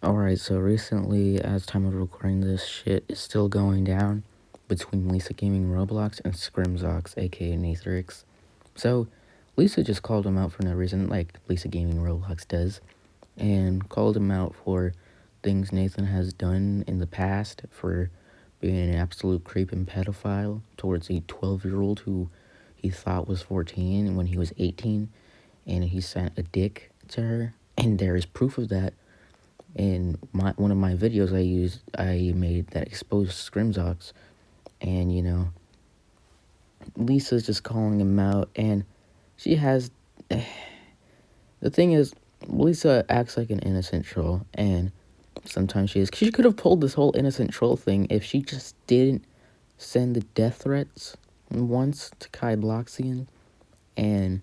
Alright, so recently, as time of recording this, shit is still going down between Lisa Gaming Roblox and Scrimzox, aka Nathrix. So, Lisa just called him out for no reason, like Lisa Gaming Roblox does, and called him out for things Nathan has done in the past for being an absolute creep and pedophile towards a 12-year-old who he thought was 14 when he was 18, and he sent a dick to her, and there is proof of that. In one of my videos I made that exposed Scrimzox, and Lisa's just calling him out, and she has the thing is, Lisa acts like an innocent troll, and sometimes she could have pulled this whole innocent troll thing if she just didn't send the death threats once to Kai Bloxian, and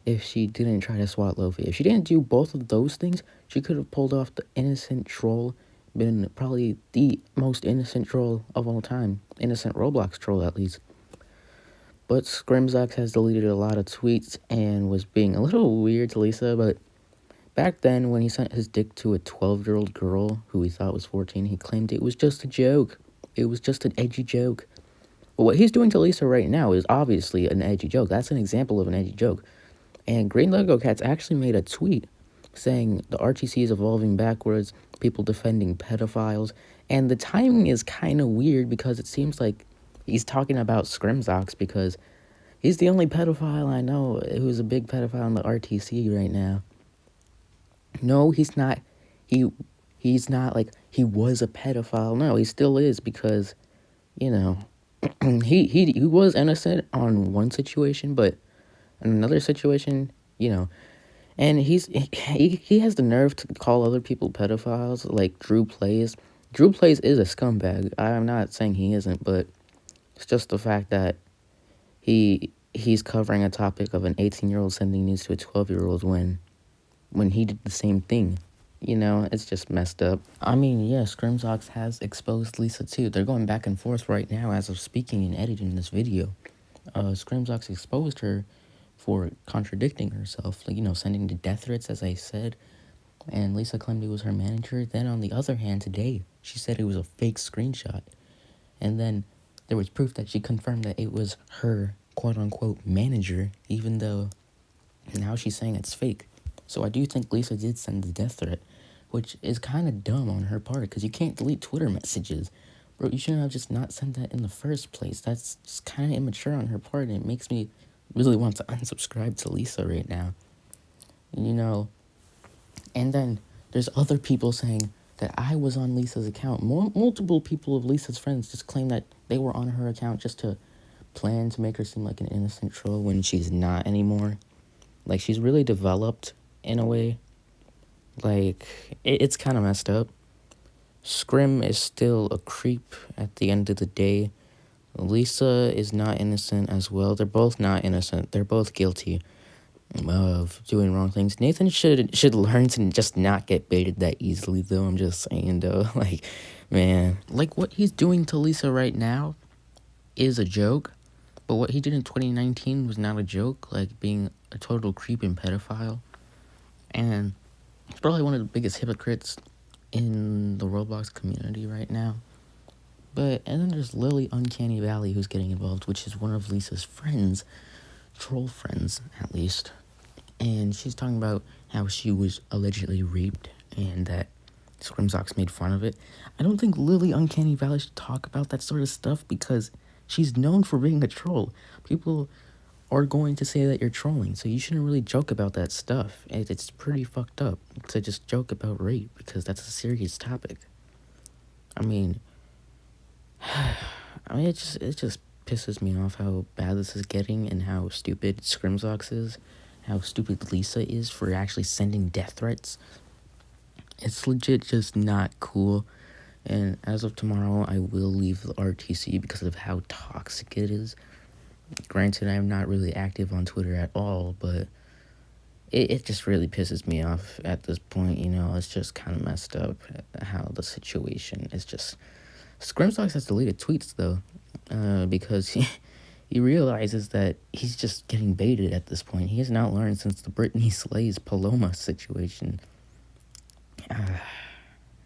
if she didn't try to swat Lofi. If she didn't do both of those things, she could have pulled off the innocent troll, been probably the most innocent troll of all time. Innocent Roblox troll, at least. But Scrimzox has deleted a lot of tweets and was being a little weird to Lisa, but back then, when he sent his dick to a 12-year-old girl who he thought was 14, he claimed it was just a joke. It was just an edgy joke. But what he's doing to Lisa right now is obviously an edgy joke. That's an example of an edgy joke. And Green Lego Cats actually made a tweet saying the RTC is evolving backwards, people defending pedophiles, and the timing is kind of weird because it seems like he's talking about Scrimzox because he's the only pedophile I know who's a big pedophile in the RTC right now. No, he's not. He's not like he was a pedophile. No, he still is because, he was innocent on one situation, but in another situation, and he has the nerve to call other people pedophiles, like Drew Plays. Drew Plays is a scumbag. I'm not saying he isn't, but it's just the fact that he's covering a topic of an 18-year-old sending news to a 12-year-old when he did the same thing. It's just messed up. I mean, yeah, Scrimzox has exposed Lisa too. They're going back and forth right now as of speaking and editing this video. Scrimzox exposed her for contradicting herself, sending the death threats, as I said, and Lisa claimed it was her manager. Then on the other hand, today, she said it was a fake screenshot, and then there was proof that she confirmed that it was her quote-unquote manager, even though now she's saying it's fake. So I do think Lisa did send the death threat, which is kind of dumb on her part, because you can't delete Twitter messages. Bro, you shouldn't have just not sent that in the first place. That's just kind of immature on her part, and it makes me really want to unsubscribe to Lisa right now. And then there's other people saying that I was on Lisa's account. Multiple people of Lisa's friends just claim that they were on her account just to plan to make her seem like an innocent troll when she's not anymore. Like, she's really developed in a way. Like, it's kind of messed up. Scrim is still a creep at the end of the day. Lisa is not innocent as well. They're both not innocent. They're both guilty of doing wrong things. Nathan should learn to just not get baited that easily, though. I'm just saying, though. Like, man. Like, what he's doing to Lisa right now is a joke. But what he did in 2019 was not a joke. Like, being a total creep and pedophile. And he's probably one of the biggest hypocrites in the Roblox community right now. And then there's Lily Uncanny Valley who's getting involved, which is one of Lisa's friends, troll friends at least. And she's talking about how she was allegedly raped and that Scrimzox made fun of it. I don't think Lily Uncanny Valley should talk about that sort of stuff because she's known for being a troll. People are going to say that you're trolling, so you shouldn't really joke about that stuff. It's pretty fucked up to just joke about rape because that's a serious topic. I mean, it just pisses me off how bad this is getting and how stupid Scrimzox is, how stupid Lisa is for actually sending death threats. It's legit just not cool. And as of tomorrow, I will leave the RTC because of how toxic it is. Granted, I'm not really active on Twitter at all, but it just really pisses me off at this point. It's just kind of messed up how the situation is just. Scrimzox has deleted tweets, though, because he realizes that he's just getting baited at this point. He has not learned since the Britney Slays Paloma situation.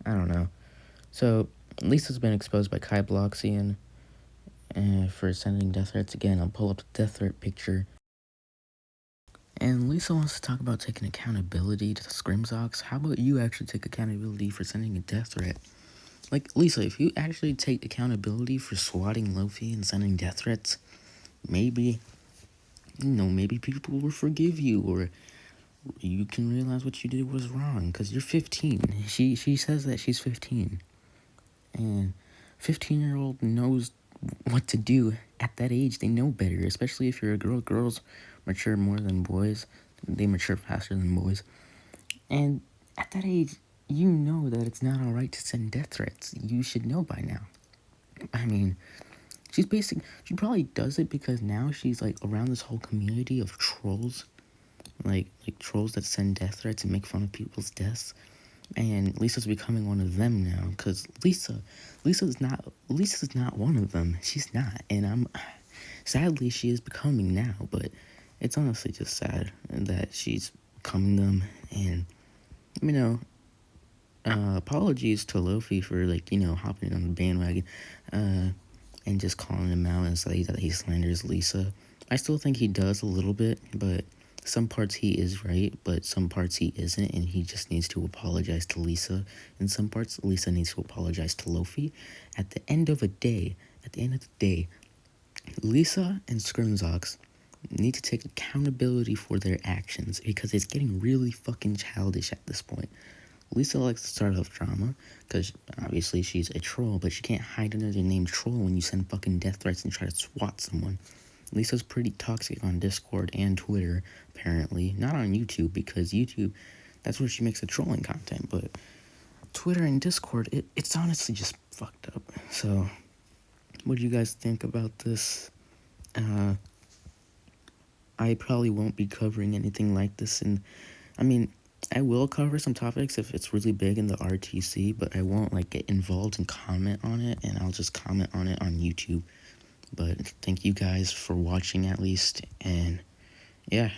I don't know. So Lisa's been exposed by Kai Bloxian for sending death threats. Again, I'll pull up the death threat picture. And Lisa wants to talk about taking accountability to the Scrimzox. How about you actually take accountability for sending a death threat? Like, Lisa, if you actually take accountability for swatting Lofi and sending death threats, maybe, maybe people will forgive you, or you can realize what you did was wrong, because you're 15. She says that she's 15. And 15-year-old knows what to do at that age. They know better, especially if you're a girl. Girls mature more than boys. They mature faster than boys. And at that age, you know that it's not all right to send death threats. You should know by now. I mean, she probably does it because now she's like around this whole community of trolls. Like trolls that send death threats and make fun of people's deaths. And Lisa's becoming one of them now, because Lisa's not one of them. She's not, and sadly she is becoming now. But it's honestly just sad that she's becoming them. And apologies to Lofi for hopping on the bandwagon, and just calling him out and say that he slanders Lisa. I still think he does a little bit, but some parts he is right, but some parts he isn't, and he just needs to apologize to Lisa. And some parts, Lisa needs to apologize to Lofi. At the end of the day, Lisa and Scrimzox need to take accountability for their actions, because it's getting really fucking childish at this point. Lisa likes to start off drama, because obviously she's a troll, but she can't hide under the name troll when you send fucking death threats and try to swat someone. Lisa's pretty toxic on Discord and Twitter, apparently. Not on YouTube, because YouTube, that's where she makes the trolling content, but Twitter and Discord, it's honestly just fucked up. So, what do you guys think about this? I probably won't be covering anything like this, and I will cover some topics if it's really big in the RTC, but I won't get involved and comment on it, and I'll just comment on it on YouTube. But thank you guys for watching at least, and yeah.